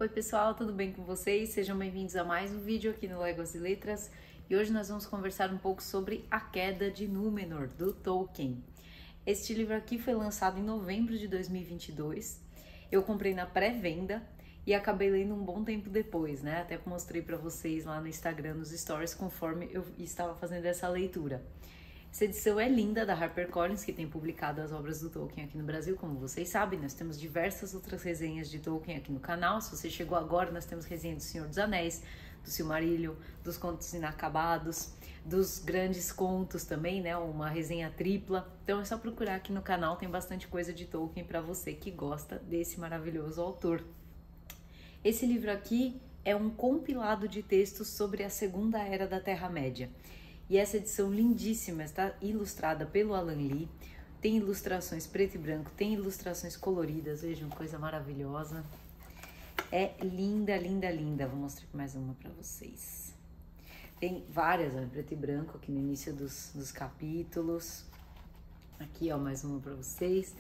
Oi pessoal, tudo bem com vocês? Sejam bem-vindos a mais um vídeo aqui no Léguas e Letras e hoje nós vamos conversar um pouco sobre A Queda de Númenor, do Tolkien. Este livro aqui foi lançado em novembro de 2022, eu comprei na pré-venda e acabei lendo um bom tempo depois, né? Até mostrei para vocês lá no Instagram, nos stories, conforme eu estava fazendo essa leitura. Essa edição é linda, da HarperCollins, que tem publicado as obras do Tolkien aqui no Brasil, como vocês sabem. Nós temos diversas outras resenhas de Tolkien aqui no canal. Se você chegou agora, nós temos resenha do Senhor dos Anéis, do Silmarillion, dos Contos Inacabados, dos grandes contos também, né? Uma resenha tripla. Então é só procurar aqui no canal, tem bastante coisa de Tolkien para você que gosta desse maravilhoso autor. Esse livro aqui é um compilado de textos sobre a Segunda Era da Terra-média. E essa edição lindíssima está ilustrada pelo Alan Lee, tem ilustrações preto e branco, tem ilustrações coloridas, vejam, coisa maravilhosa. É linda, linda, linda. Vou mostrar aqui mais uma para vocês. Tem várias, ó, preto e branco aqui no início dos capítulos. Aqui, ó, mais uma para vocês.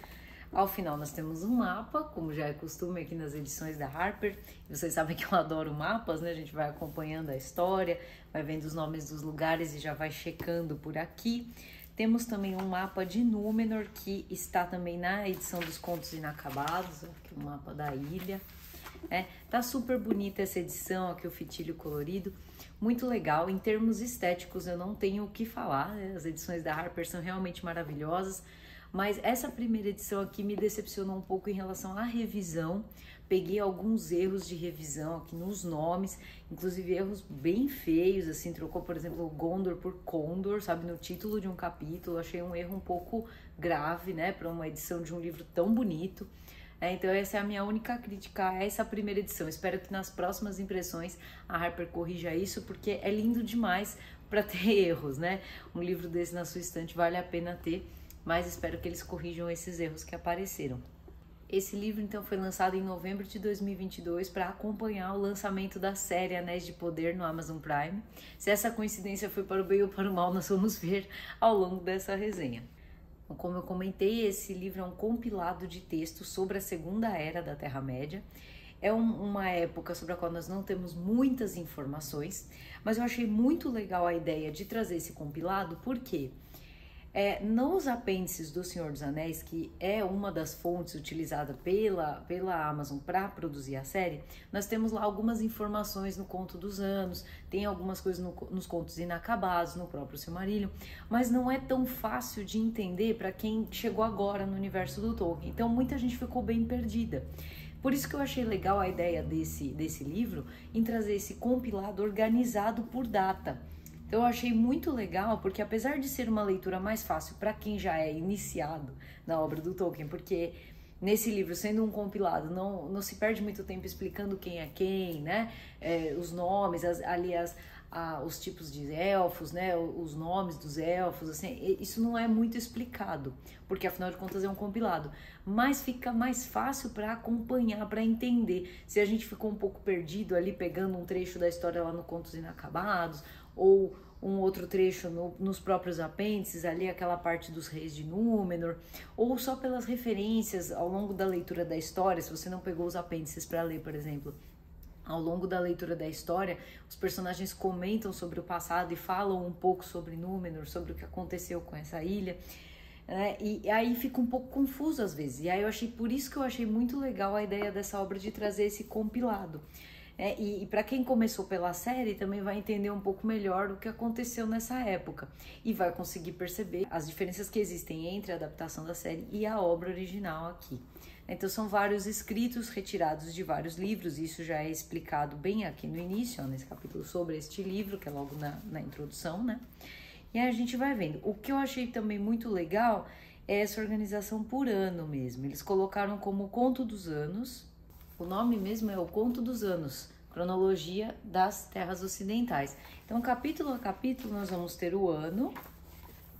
Ao final nós temos um mapa, como já é costume aqui nas edições da Harper. Vocês sabem que eu adoro mapas, né? A gente vai acompanhando a história, vai vendo os nomes dos lugares e já vai checando por aqui. Temos também um mapa de Númenor, que está também na edição dos Contos Inacabados, aqui o mapa da ilha. Tá super bonita essa edição, aqui o fitilho colorido, muito legal. Em termos estéticos eu não tenho o que falar, né? As edições da Harper são realmente maravilhosas. Mas essa primeira edição aqui me decepcionou um pouco em relação à revisão. Peguei alguns erros de revisão aqui nos nomes, inclusive erros bem feios, assim, trocou, por exemplo, Gondor por Condor, sabe, no título de um capítulo. Achei um erro um pouco grave, né, para uma edição de um livro tão bonito. Então essa é a minha única crítica a essa primeira edição. Espero que nas próximas impressões a Harper corrija isso, porque é lindo demais para ter erros, né? Um livro desse na sua estante vale a pena ter, mas espero que eles corrijam esses erros que apareceram. Esse livro, então, foi lançado em novembro de 2022 para acompanhar o lançamento da série Anéis de Poder no Amazon Prime. Se essa coincidência foi para o bem ou para o mal, nós vamos ver ao longo dessa resenha. Então, como eu comentei, esse livro é um compilado de textos sobre a Segunda Era da Terra-média. É uma época sobre a qual nós não temos muitas informações, mas eu achei muito legal a ideia de trazer esse compilado, porque nos apêndices do Senhor dos Anéis, que é uma das fontes utilizada pela Amazon para produzir a série, nós temos lá algumas informações no Conto dos Anos, tem algumas coisas nos Contos Inacabados, no próprio Silmarillion, mas não é tão fácil de entender para quem chegou agora no universo do Tolkien, então muita gente ficou bem perdida. Por isso que eu achei legal a ideia desse livro em trazer esse compilado organizado por data. Então eu achei muito legal, porque apesar de ser uma leitura mais fácil para quem já é iniciado na obra do Tolkien, porque nesse livro, sendo um compilado, não se perde muito tempo explicando quem é quem, né? Os nomes, os tipos de elfos, né? Os nomes dos elfos, assim, isso não é muito explicado, porque afinal de contas é um compilado, mas fica mais fácil para acompanhar, para entender. Se a gente ficou um pouco perdido ali, pegando um trecho da história lá no Contos Inacabados, ou um outro trecho nos próprios apêndices, ali aquela parte dos reis de Númenor, ou só pelas referências ao longo da leitura da história, se você não pegou os apêndices para ler, por exemplo, ao longo da leitura da história, os personagens comentam sobre o passado e falam um pouco sobre Númenor, sobre o que aconteceu com essa ilha, né? E aí fica um pouco confuso às vezes, e aí por isso que eu achei muito legal a ideia dessa obra de trazer esse compilado. E para quem começou pela série também vai entender um pouco melhor o que aconteceu nessa época e vai conseguir perceber as diferenças que existem entre a adaptação da série e a obra original aqui. Então são vários escritos retirados de vários livros, isso já é explicado bem aqui no início, ó, nesse capítulo sobre este livro, que é logo na introdução, né? E aí a gente vai vendo. O que eu achei também muito legal é essa organização por ano mesmo. Eles colocaram como Conto dos Anos. O nome mesmo é o Conto dos Anos, cronologia das terras ocidentais. Então, capítulo a capítulo, nós vamos ter o ano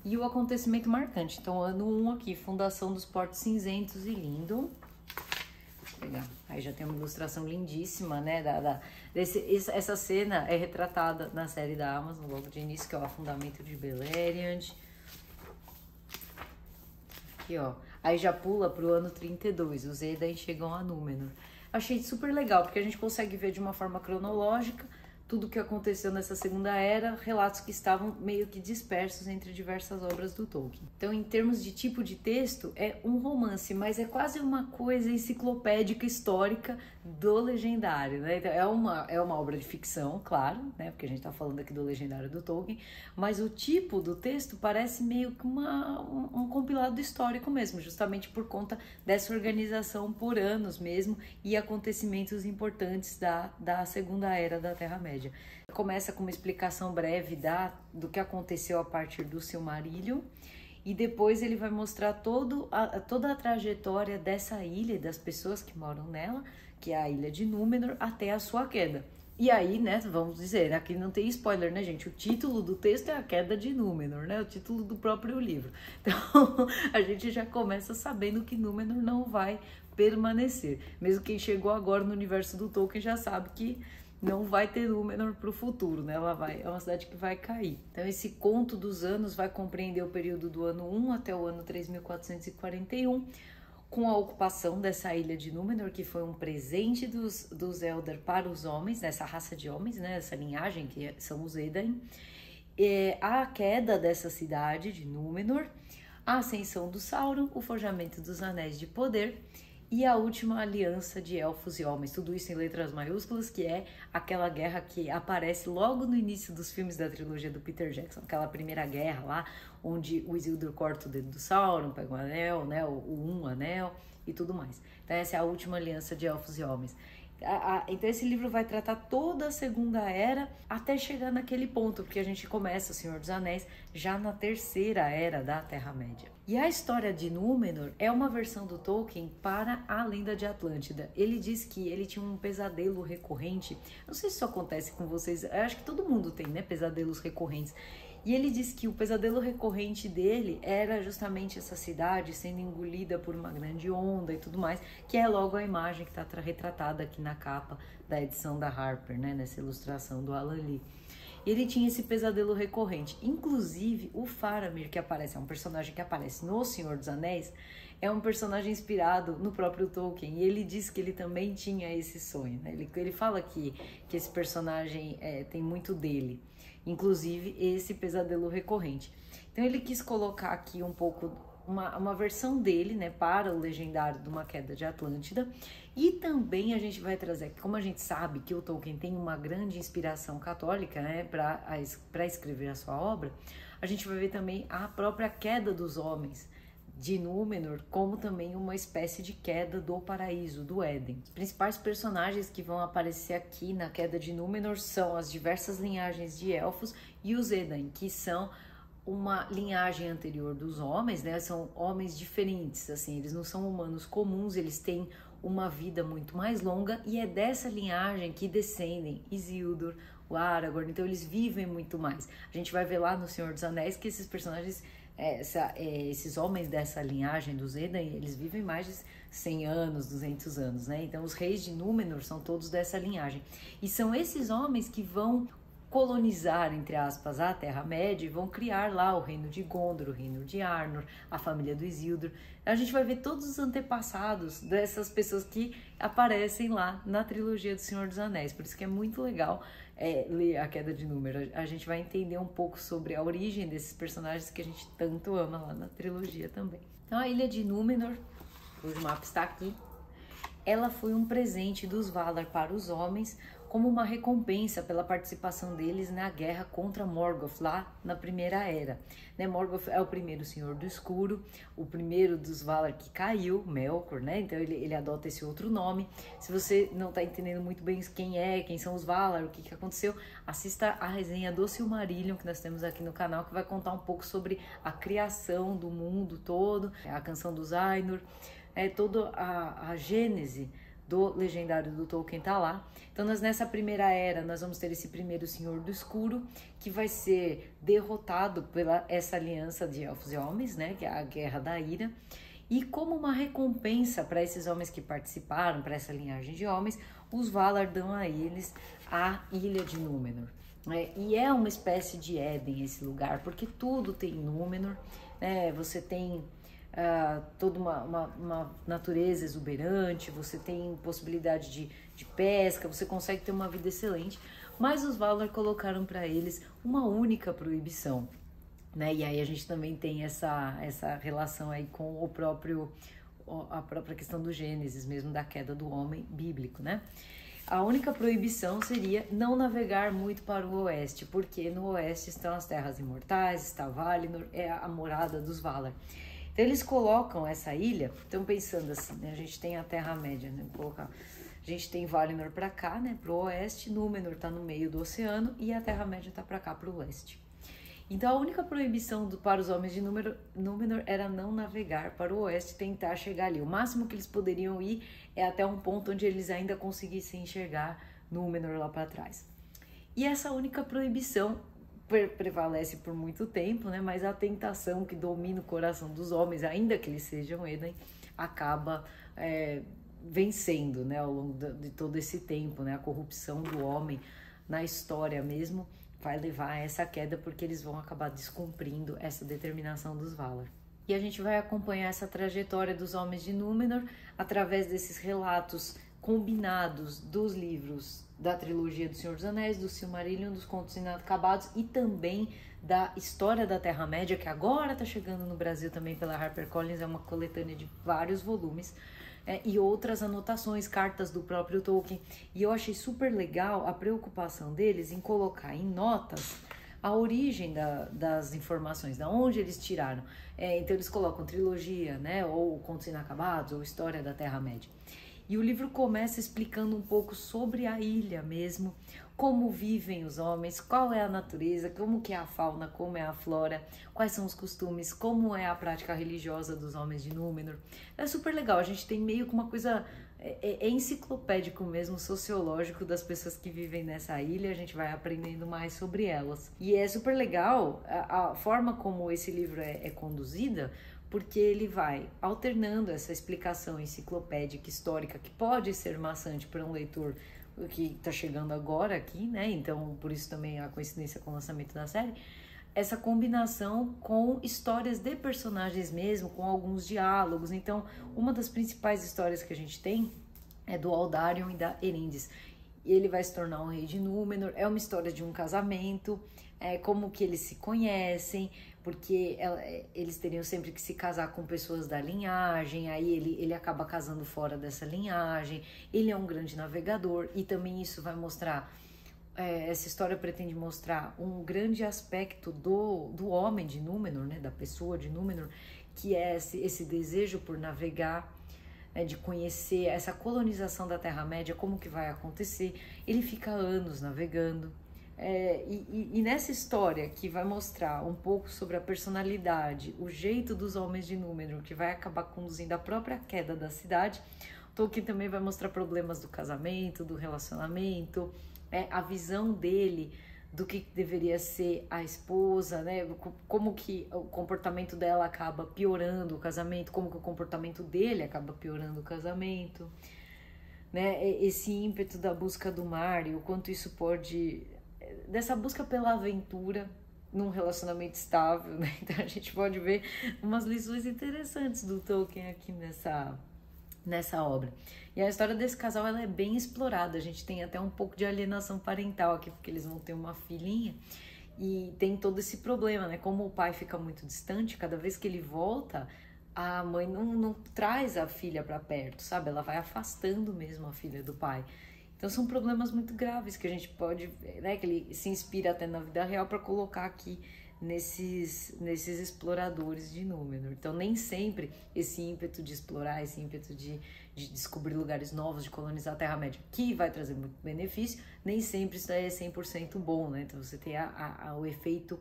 e o acontecimento marcante. Então, ano 1 aqui, fundação dos Portos Cinzentos e Lindon. Legal. Aí já tem uma ilustração lindíssima, né? Essa cena é retratada na série da Amazon, logo de início, que é o afundamento de Beleriand. Aqui, ó. Aí já pula pro ano 32, os Edain chegam a Númenor. Achei super legal, porque a gente consegue ver de uma forma cronológica tudo o que aconteceu nessa segunda era, relatos que estavam meio que dispersos entre diversas obras do Tolkien. Então, em termos de tipo de texto, é um romance, mas é quase uma coisa enciclopédica histórica do Legendário, né? Então, é uma obra de ficção, claro, né? Porque a gente tá falando aqui do Legendário do Tolkien, mas o tipo do texto parece meio que um compilado histórico mesmo, justamente por conta dessa organização por anos mesmo e acontecimentos importantes da Segunda Era da Terra-média. Começa com uma explicação breve do que aconteceu a partir do Silmarillion e depois ele vai mostrar toda a trajetória dessa ilha e das pessoas que moram nela, que é a Ilha de Númenor, até a sua queda. E aí, né, vamos dizer, aqui não tem spoiler, né, gente? O título do texto é A Queda de Númenor, né? O título do próprio livro. Então, a gente já começa sabendo que Númenor não vai permanecer. Mesmo quem chegou agora no universo do Tolkien já sabe que não vai ter Númenor para o futuro, né? É uma cidade que vai cair. Então, esse conto dos anos vai compreender o período do ano 1 até o ano 3441, com a ocupação dessa ilha de Númenor, que foi um presente dos Eldar para os homens, dessa raça de homens, né? Essa linhagem que são os Edain. A queda dessa cidade de Númenor, a ascensão do Sauron, o forjamento dos Anéis de Poder e a última aliança de elfos e homens, tudo isso em letras maiúsculas, que é aquela guerra que aparece logo no início dos filmes da trilogia do Peter Jackson, aquela primeira guerra lá, onde o Isildur corta o dedo do Sauron, pega o anel, né, o anel e tudo mais. Então essa é a última aliança de elfos e homens. Então esse livro vai tratar toda a Segunda Era até chegar naquele ponto, porque a gente começa o Senhor dos Anéis já na Terceira Era da Terra-média. E a história de Númenor é uma versão do Tolkien para a Lenda de Atlântida. Ele diz que ele tinha um pesadelo recorrente. Não sei se isso acontece com vocês, eu acho que todo mundo tem, né, pesadelos recorrentes. E ele diz que o pesadelo recorrente dele era justamente essa cidade sendo engolida por uma grande onda e tudo mais, que é logo a imagem que está retratada aqui na capa da edição da Harper, né, nessa ilustração do Alan Lee. Ele tinha esse pesadelo recorrente. Inclusive, o Faramir, que aparece, é um personagem que aparece no Senhor dos Anéis, é um personagem inspirado no próprio Tolkien. E ele diz que ele também tinha esse sonho, né? Ele fala que esse personagem tem muito dele, inclusive esse pesadelo recorrente. Então ele quis colocar aqui um pouco uma versão dele, né, para o Legendário de uma Queda de Atlântida. E também a gente vai trazer, como a gente sabe que o Tolkien tem uma grande inspiração católica, né, para escrever a sua obra, a gente vai ver também a própria queda dos homens de Númenor, como também uma espécie de queda do paraíso, do Éden. Os principais personagens que vão aparecer aqui na Queda de Númenor são as diversas linhagens de elfos e os Edain, que são uma linhagem anterior dos homens, né? São homens diferentes, assim, eles não são humanos comuns, eles têm uma vida muito mais longa e é dessa linhagem que descendem Isildur, o Aragorn, então eles vivem muito mais. A gente vai ver lá no Senhor dos Anéis que esses personagens, esses homens dessa linhagem dos Edain, eles vivem mais de 100 anos, 200 anos, né? Então os reis de Númenor são todos dessa linhagem. E são esses homens que vão colonizar, entre aspas, a Terra-média e vão criar lá o reino de Gondor, o reino de Arnor, a família do Isildur. A gente vai ver todos os antepassados dessas pessoas que aparecem lá na trilogia do Senhor dos Anéis. Por isso que é muito legal ler A Queda de Númenor. A gente vai entender um pouco sobre a origem desses personagens que a gente tanto ama lá na trilogia também. Então a Ilha de Númenor, o mapa está aqui, ela foi um presente dos Valar para os homens, como uma recompensa pela participação deles na guerra contra Morgoth, lá na Primeira Era. Né, Morgoth é o primeiro Senhor do Escuro, o primeiro dos Valar que caiu, Melkor, né? Então ele adota esse outro nome. Se você não está entendendo muito bem quem são os Valar, o que aconteceu, assista a resenha do Silmarillion que nós temos aqui no canal, que vai contar um pouco sobre a criação do mundo todo, a canção dos Ainur, toda a gênese do Legendário do Tolkien tá lá. Então nessa Primeira Era nós vamos ter esse primeiro Senhor do Escuro, que vai ser derrotado pela essa aliança de elfos e homens, né, que é a Guerra da Ira. E como uma recompensa para esses homens que participaram, para essa linhagem de homens, os Valar dão a eles a Ilha de Númenor. E é uma espécie de Éden esse lugar, porque tudo tem Númenor, né? Você tem toda uma natureza exuberante, você tem possibilidade de pesca, você consegue ter uma vida excelente, mas os Valar colocaram para eles uma única proibição, né? E aí a gente também tem essa relação aí com a própria questão do Gênesis, mesmo da queda do homem bíblico, né? A única proibição seria não navegar muito para o oeste, porque no oeste estão as terras imortais, está Valinor, é a morada dos Valar. Então eles colocam essa ilha, estão pensando assim, né? A gente tem a Terra-média, né? Vou colocar. A gente tem Valinor para cá, né? Para o oeste, Númenor está no meio do oceano e a Terra-média está para cá, para o leste. Então a única proibição para os homens de Númenor era não navegar para o oeste, tentar chegar ali. O máximo que eles poderiam ir é até um ponto onde eles ainda conseguissem enxergar Númenor lá para trás. E essa única proibição prevalece por muito tempo, né? Mas a tentação que domina o coração dos homens, ainda que eles sejam Eden, acaba vencendo, né? Ao longo de todo esse tempo, né? A corrupção do homem na história mesmo vai levar a essa queda, porque eles vão acabar descumprindo essa determinação dos Valar. E a gente vai acompanhar essa trajetória dos homens de Númenor através desses relatos combinados dos livros da trilogia do Senhor dos Anéis, do Silmarillion, dos Contos Inacabados e também da História da Terra-média, que agora está chegando no Brasil também pela HarperCollins, é uma coletânea de vários volumes, e outras anotações, cartas do próprio Tolkien. E eu achei super legal a preocupação deles em colocar em notas a origem das informações, da onde eles tiraram. Então eles colocam trilogia, né, ou Contos Inacabados, ou História da Terra-média. E o livro começa explicando um pouco sobre a ilha mesmo, como vivem os homens, qual é a natureza, como que é a fauna, como é a flora, quais são os costumes, como é a prática religiosa dos homens de Númenor. É super legal, a gente tem meio que uma coisa enciclopédico mesmo, sociológico das pessoas que vivem nessa ilha, a gente vai aprendendo mais sobre elas. E é super legal a forma como esse livro é conduzida, porque ele vai alternando essa explicação enciclopédica histórica, que pode ser maçante para um leitor que está chegando agora aqui, né? Então, por isso também a coincidência com o lançamento da série, essa combinação com histórias de personagens mesmo, com alguns diálogos. Então, uma das principais histórias que a gente tem é do Aldarion e da Elendis. Ele vai se tornar um rei de Númenor, é uma história de um casamento, como que eles se conhecem, porque eles teriam sempre que se casar com pessoas da linhagem, aí ele acaba casando fora dessa linhagem, ele é um grande navegador, e também isso vai mostrar, essa história pretende mostrar um grande aspecto do homem de Númenor, né, da pessoa de Númenor, que é esse desejo por navegar, de conhecer essa colonização da Terra-média, como que vai acontecer. Ele fica anos navegando, e nessa história que vai mostrar um pouco sobre a personalidade, o jeito dos homens de Númenor, que vai acabar conduzindo a própria queda da cidade, Tolkien também vai mostrar problemas do casamento, do relacionamento, a visão dele do que deveria ser a esposa, né? Como que o comportamento dela acaba piorando o casamento, como que o comportamento dele acaba piorando o casamento, né? Esse ímpeto da busca do mar e o quanto isso pode... dessa busca pela aventura num relacionamento estável, né? Então a gente pode ver umas lições interessantes do Tolkien aqui nessa obra. E a história desse casal, ela é bem explorada, a gente tem até um pouco de alienação parental aqui, porque eles vão ter uma filhinha, e tem todo esse problema, né? Como o pai fica muito distante, cada vez que ele volta, a mãe não traz a filha para perto, sabe? Ela vai afastando mesmo a filha do pai. Então são problemas muito graves que a gente pode, né, que ele se inspira até na vida real para colocar aqui nesses exploradores de Númenor. Então nem sempre esse ímpeto de explorar, esse ímpeto de descobrir lugares novos, de colonizar a Terra-média, que vai trazer muito benefício, nem sempre isso é 100% bom, né? Então você tem o efeito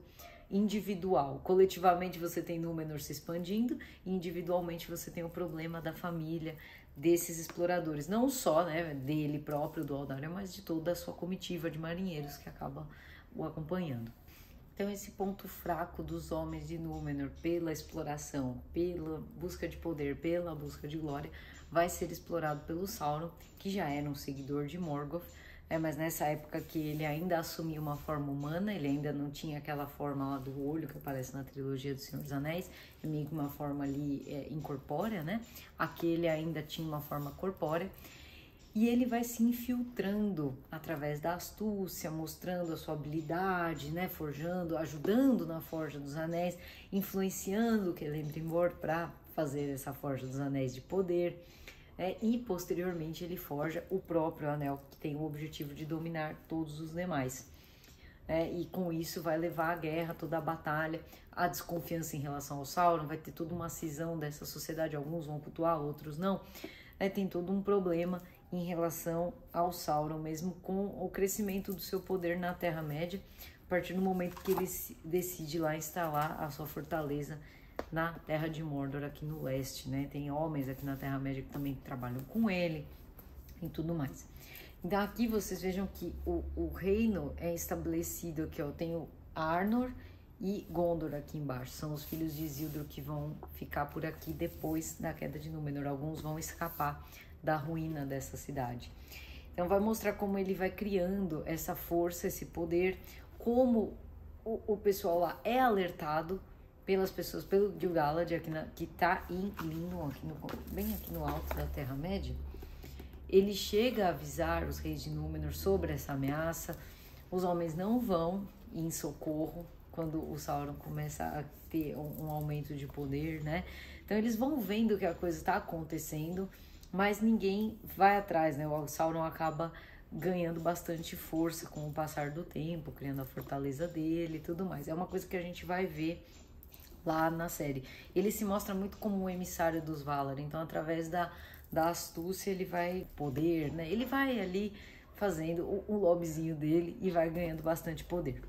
individual. Coletivamente você tem Númenor se expandindo, e individualmente você tem o problema da família desses exploradores, não só, né, dele próprio, do Aldarion, mas de toda a sua comitiva de marinheiros que acaba o acompanhando. Então esse ponto fraco dos homens de Númenor pela exploração, pela busca de poder, pela busca de glória, vai ser explorado pelo Sauron, que já era um seguidor de Morgoth, mas nessa época que ele ainda assumia uma forma humana, ele ainda não tinha aquela forma lá do olho que aparece na trilogia do Senhor dos Anéis, é meio que uma forma ali incorpórea, né? Aqui ele ainda tinha uma forma corpórea, e ele vai se infiltrando através da astúcia, mostrando a sua habilidade, né? Forjando, ajudando na Forja dos Anéis, influenciando o Celebrimbor para fazer essa Forja dos Anéis de poder. E posteriormente ele forja o próprio anel, que tem o objetivo de dominar todos os demais. E com isso vai levar à guerra, toda a batalha, a desconfiança em relação ao Sauron, vai ter toda uma cisão dessa sociedade, alguns vão cultuar, outros não. Tem todo um problema em relação ao Sauron, mesmo com o crescimento do seu poder na Terra-média, a partir do momento que ele decide lá instalar a sua fortaleza na Terra de Mordor, aqui no leste, né? Tem homens aqui na Terra-média que também trabalham com ele e tudo mais. Então aqui vocês vejam que o reino é estabelecido aqui, ó, tem o Arnor e Gondor aqui embaixo, são os filhos de Isildur que vão ficar por aqui depois da queda de Númenor, alguns vão escapar da ruína dessa cidade. Então vai mostrar como ele vai criando essa força, esse poder, como o pessoal lá é alertado pelas pessoas, pelo Gil-galad, que está em Lindon, bem aqui no alto da Terra-média. Ele chega a avisar os reis de Númenor sobre essa ameaça. Os homens não vão em socorro quando o Sauron começa a ter um aumento de poder, né? Então eles vão vendo que a coisa está acontecendo, mas ninguém vai atrás, né? O Sauron acaba ganhando bastante força com o passar do tempo, criando a fortaleza dele e tudo mais. É uma coisa que a gente vai ver lá na série. Ele se mostra muito como um emissário dos Valar, então através da astúcia ele vai poder, né? Ele vai ali fazendo o lobbyzinho dele e vai ganhando bastante poder.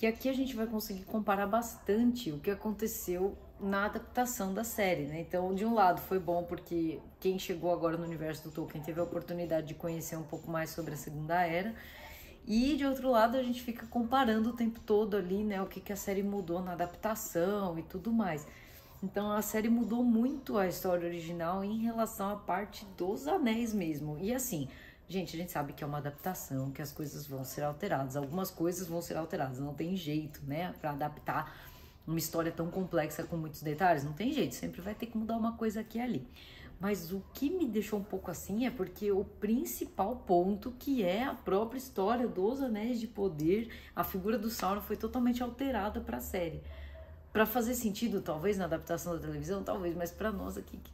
E aqui a gente vai conseguir comparar bastante o que aconteceu na adaptação da série, né? Então, de um lado foi bom porque quem chegou agora no universo do Tolkien teve a oportunidade de conhecer um pouco mais sobre a Segunda Era. E de outro lado a gente fica comparando o tempo todo ali, né, o que a série mudou na adaptação e tudo mais. Então a série mudou muito a história original em relação à parte dos anéis mesmo. E assim, gente, a gente sabe que é uma adaptação, que as coisas vão ser alteradas. Algumas coisas vão ser alteradas, não tem jeito, né, para adaptar uma história tão complexa com muitos detalhes. Não tem jeito, sempre vai ter que mudar uma coisa aqui e ali. Mas o que me deixou um pouco assim é porque o principal ponto, que é a própria história dos Anéis de Poder, a figura do Sauron foi totalmente alterada para a série. Para fazer sentido, talvez, na adaptação da televisão, talvez, mas para nós aqui que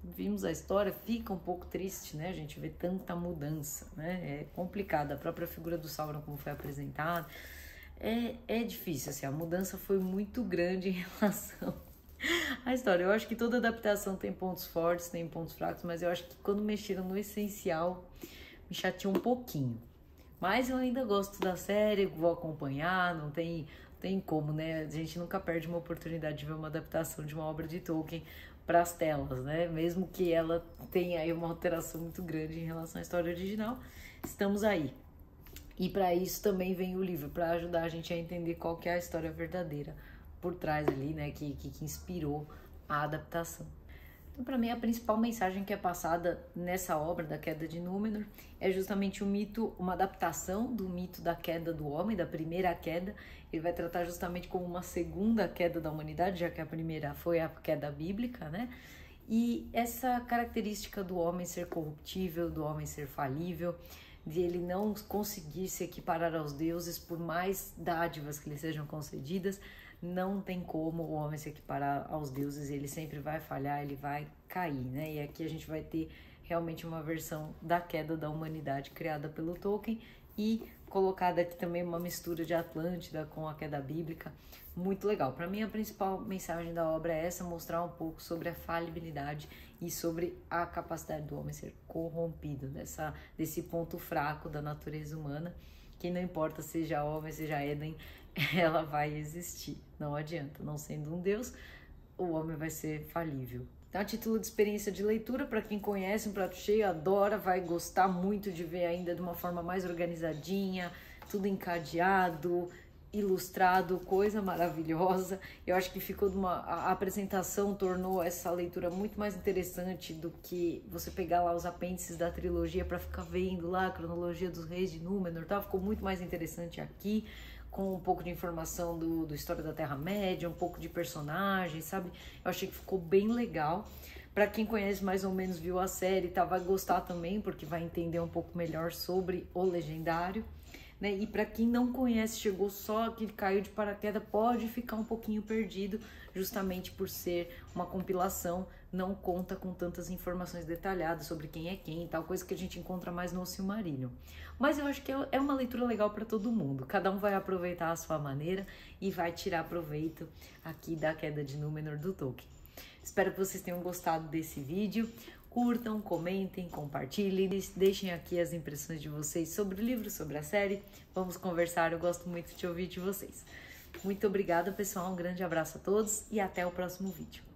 vimos a história, fica um pouco triste, né? A gente vê tanta mudança, né? É complicado. A própria figura do Sauron, como foi apresentada, é difícil, assim, a mudança foi muito grande em relação a história. Eu acho que toda adaptação tem pontos fortes, tem pontos fracos, mas eu acho que quando mexeram no essencial, me chateou um pouquinho. Mas eu ainda gosto da série, vou acompanhar, não tem como, né? A gente nunca perde uma oportunidade de ver uma adaptação de uma obra de Tolkien para as telas, né? Mesmo que ela tenha aí uma alteração muito grande em relação à história original, estamos aí. E para isso também vem o livro, para ajudar a gente a entender qual que é a história verdadeira por trás ali, né, que inspirou a adaptação. Então, para mim, a principal mensagem que é passada nessa obra da Queda de Númenor é justamente o mito, uma adaptação do mito da queda do homem, da primeira queda. Ele vai tratar justamente como uma segunda queda da humanidade, já que a primeira foi a queda bíblica, né? E essa característica do homem ser corruptível, do homem ser falível, de ele não conseguir se equiparar aos deuses, por mais dádivas que lhe sejam concedidas, não tem como o homem se equiparar aos deuses, ele sempre vai falhar, ele vai cair, né? E aqui a gente vai ter realmente uma versão da queda da humanidade criada pelo Tolkien e colocada aqui também uma mistura de Atlântida com a queda bíblica, muito legal. Para mim a principal mensagem da obra é essa, mostrar um pouco sobre a falibilidade e sobre a capacidade do homem ser corrompido, desse ponto fraco da natureza humana, que não importa seja homem, seja Éden, ela vai existir, não adianta, não sendo um deus, o homem vai ser falível. Então, a título de experiência de leitura, para quem conhece Um Prato Cheio, adora, vai gostar muito de ver ainda de uma forma mais organizadinha, tudo encadeado, ilustrado, coisa maravilhosa. Eu acho que ficou a apresentação tornou essa leitura muito mais interessante do que você pegar lá os apêndices da trilogia para ficar vendo lá a cronologia dos reis de Númenor, tá? Ficou muito mais interessante aqui, com um pouco de informação do História da Terra-média, um pouco de personagens, sabe? Eu achei que ficou bem legal. Para quem conhece mais ou menos, viu a série, tá, vai gostar também, porque vai entender um pouco melhor sobre o Legendário, né? E para quem não conhece, chegou só aqui, caiu de paraquedas, pode ficar um pouquinho perdido, justamente por ser uma compilação, não conta com tantas informações detalhadas sobre quem é quem, tal coisa que a gente encontra mais no Silmarillion. Mas eu acho que é uma leitura legal para todo mundo, cada um vai aproveitar a sua maneira e vai tirar proveito aqui da Queda de Númenor do Tolkien. Espero que vocês tenham gostado desse vídeo. Curtam, comentem, compartilhem, deixem aqui as impressões de vocês sobre o livro, sobre a série. Vamos conversar, eu gosto muito de ouvir de vocês. Muito obrigada, pessoal, um grande abraço a todos e até o próximo vídeo.